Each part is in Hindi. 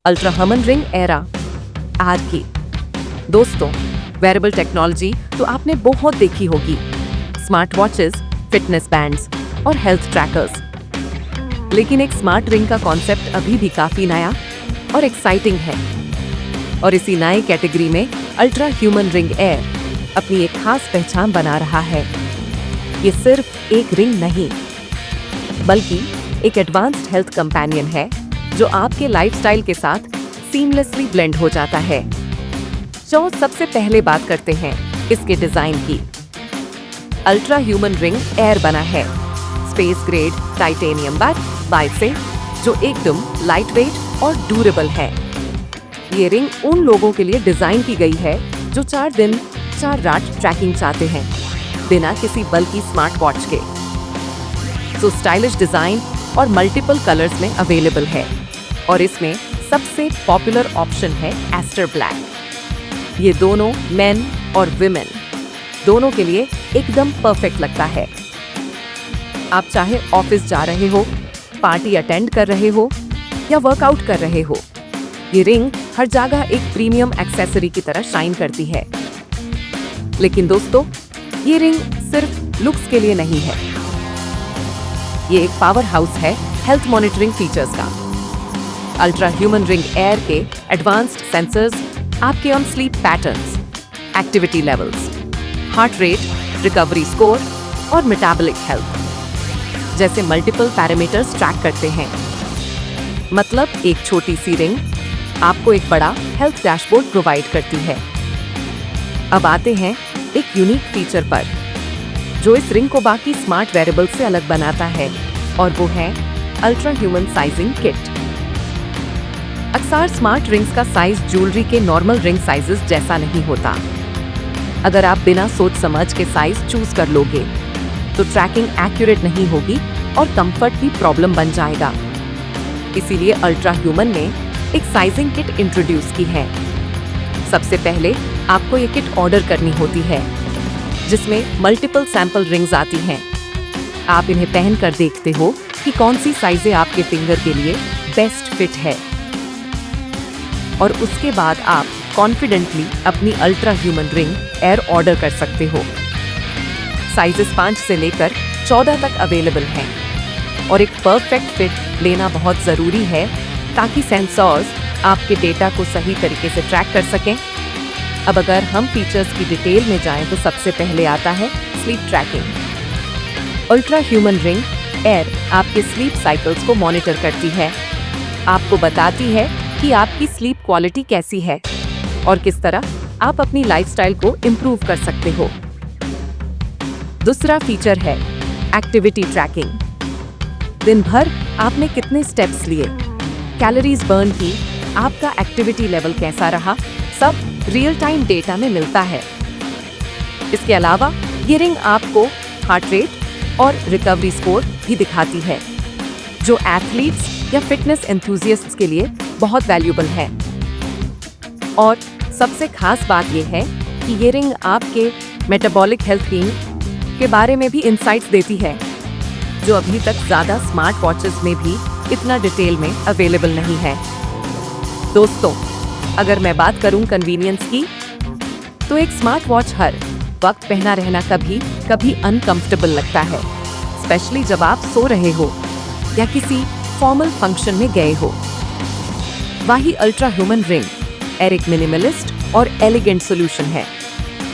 Ultra human ring era R की। दोस्तों, वेरेबल टेक्नोलॉजी तो आपने बहुत देखी होगी, स्मार्ट वॉचेस, फिटनेस बैंड्स और हेल्थ ट्रैकर्स। लेकिन एक स्मार्ट रिंग का कॉन्सेप्ट अभी भी काफी नया और एक्साइटिंग है। और इसी नए कैटेगरी में अल्ट्रा ह्यूमन रिंग एयर अपनी एक खास पहचान बना रहा है। ये सिर्फ एक रिंग नहीं, बल्कि एक एडवांस्ड हेल्थ कंपेनियन है जो आपके लाइफस्टाइल के साथ सीमलेसली ब्लेंड हो जाता है। तो सबसे पहले बात करते हैं इसके डिजाइन की। अल्ट्रा ह्यूमन रिंग एयर बना है स्पेस ग्रेड टाइटेनियम बाय से, जो एकदम लाइट वेट और ड्यूरेबल है। ये रिंग उन लोगों के लिए डिजाइन की गई है जो 4 दिन 4 रात ट्रैकिंग चाहते हैं बिना किसी बल्कि स्मार्ट वॉच के। तो स्टाइलिश डिजाइन और मल्टीपल कलर्स में अवेलेबल है और इसमें सबसे पॉपुलर ऑप्शन है एस्टर ब्लैक। ये दोनों मेन और विमेन दोनों के लिए एकदम परफेक्ट लगता है। आप चाहे ऑफिस जा रहे हो, पार्टी अटेंड कर रहे हो या वर्कआउट कर रहे हो, ये रिंग हर जगह एक प्रीमियम एक्सेसरी की तरह शाइन करती है। लेकिन दोस्तों, ये रिंग सिर्फ लुक्स के लिए नहीं है, ये एक पावर हाउस है हेल्थ मॉनिटरिंग फीचर्स का। अल्ट्रा ह्यूमन रिंग एयर के एडवांस्ड सेंसर्स आपके on sleep patterns, activity levels, heart rate, recovery score और मेटाबॉलिक हेल्थ जैसे मल्टीपल पैरामीटर्स ट्रैक करते हैं। मतलब एक छोटी सी रिंग आपको एक बड़ा हेल्थ डैशबोर्ड प्रोवाइड करती है। अब आते हैं एक यूनिक फीचर पर जो इस रिंग को बाकी स्मार्ट वेरेबल से अलग बनाता है, और वो है अल्ट्रा ह्यूमन साइजिंग किट। अक्सर स्मार्ट रिंग्स का साइज ज्वेलरी के नॉर्मल रिंग साइजेस जैसा नहीं होता। अगर आप बिना सोच समझ के साइज चूज कर लोगे तो ट्रैकिंग एक्यूरेट नहीं होगी और कंफर्ट भी प्रॉब्लम बन जाएगा। इसीलिए अल्ट्रा ह्यूमन ने एक साइजिंग किट इंट्रोड्यूस की है। सबसे पहले आपको ये किट ऑर्डर करनी होती है जिसमें मल्टीपल सैंपल रिंग्स आती हैं। आप इन्हें पहन कर देखते हो कि कौन सी साइजें आपके फिंगर के लिए बेस्ट फिट है, और उसके बाद आप कॉन्फिडेंटली अपनी ultra human ring air order कर सकते हो। साइजेस 5 से लेकर 14 तक अवेलेबल हैं और एक परफेक्ट फिट लेना बहुत ज़रूरी है ताकि सेंसर्स आपके डेटा को सही तरीके से ट्रैक कर सकें। अब अगर हम फीचर्स की डिटेल में जाएं तो सबसे पहले आता है sleep tracking. Ultra human ring air आपके स्लीप साइकिल्स को मॉनिटर करती है, आपको बताती है कि आपकी स्लीप क्वालिटी कैसी है और किस तरह आप अपनी लाइफस्टाइल को इम्प्रूव कर सकते हो। दूसरा फीचर है एक्टिविटी ट्रैकिंग। दिन भर आपने कितने स्टेप्स लिए, कैलोरीज बर्न की, आपका एक्टिविटी लेवल कैसा रहा, सब रियल टाइम डेटा में मिलता है। इसके अलावा ये रिंग आपको हार्ट रेट और रिकवरी स्कोर भी दिखाती है, जो एथलीट्स या फिटनेस एंथुसियास्ट्स के लिए बहुत वैल्यूएबल है। और सबसे खास बात यह है कि ये रिंग आपके मेटाबॉलिक हेल्थ के बारे में भी इंसाइट्स देती है, जो अभी तक ज्यादा स्मार्ट वॉचेस में भी इतना डिटेल में अवेलेबल नहीं है। दोस्तों, अगर मैं बात करूं कन्वीनियंस की, तो एक स्मार्ट वॉच हर वक्त पहना रहना कभी कभी अनकंफर्टेबल लगता है, स्पेशली जब आप सो रहे हो या किसी फॉर्मल फंक्शन में गए हो। वही अल्ट्रा ह्यूमन रिंग एयर एक मिनिमलिस्ट और एलिगेंट सोल्यूशन है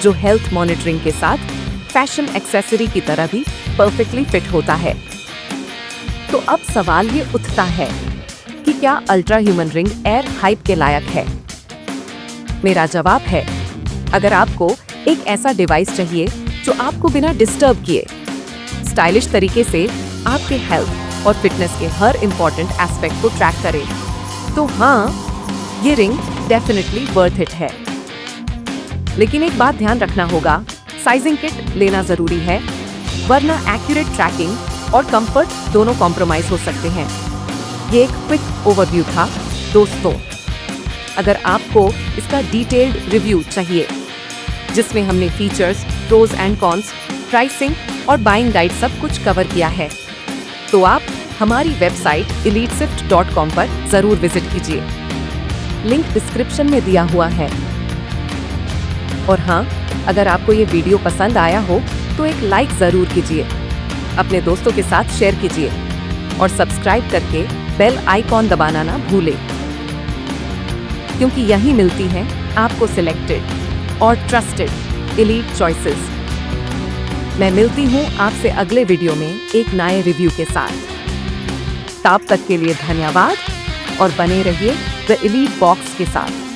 जो हेल्थ मॉनिटरिंग के साथ फैशन एक्सेसरी की तरह भी परफेक्टली फिट होता है। तो अब सवाल ये उठता है कि क्या ultra human ring air hype के लायक है? मेरा जवाब है, अगर आपको एक ऐसा डिवाइस चाहिए जो आपको बिना डिस्टर्ब किए स्टाइलिश तरीके से आपके हेल्थ और फिटनेस के हर इंपॉर्टेंट एस्पेक्ट को ट्रैक करे, तो हाँ, ये रिंग डेफिनेटली वर्थ इट है। लेकिन एक बात ध्यान रखना होगा, साइजिंग किट लेना जरूरी है, वरना एक्यूरेट ट्रैकिंग और कंफर्ट दोनों कॉम्प्रोमाइज हो सकते हैं। ये एक क्विक ओवरव्यू था दोस्तों। अगर आपको इसका डिटेल्ड रिव्यू चाहिए जिसमें हमने features, pros and cons, pricing और बाइंग गाइड सब कुछ कवर किया है, तो आप हमारी वेबसाइट elitesift.com पर जरूर विजिट कीजिए। लिंक डिस्क्रिप्शन में दिया हुआ है। और हाँ, अगर आपको ये वीडियो पसंद आया हो तो एक लाइक जरूर कीजिए, अपने दोस्तों के साथ शेयर कीजिए और सब्सक्राइब करके बेल आइकॉन दबाना ना भूलें, क्योंकि यहीं मिलती हैं आपको सिलेक्टेड और ट्रस्टेड एलीट चॉइसेस। मैं मिलती हूँ आपसे अगले वीडियो में एक नए रिव्यू के साथ। तब तक के लिए धन्यवाद और बने रहिए द एलीट बॉक्स के साथ।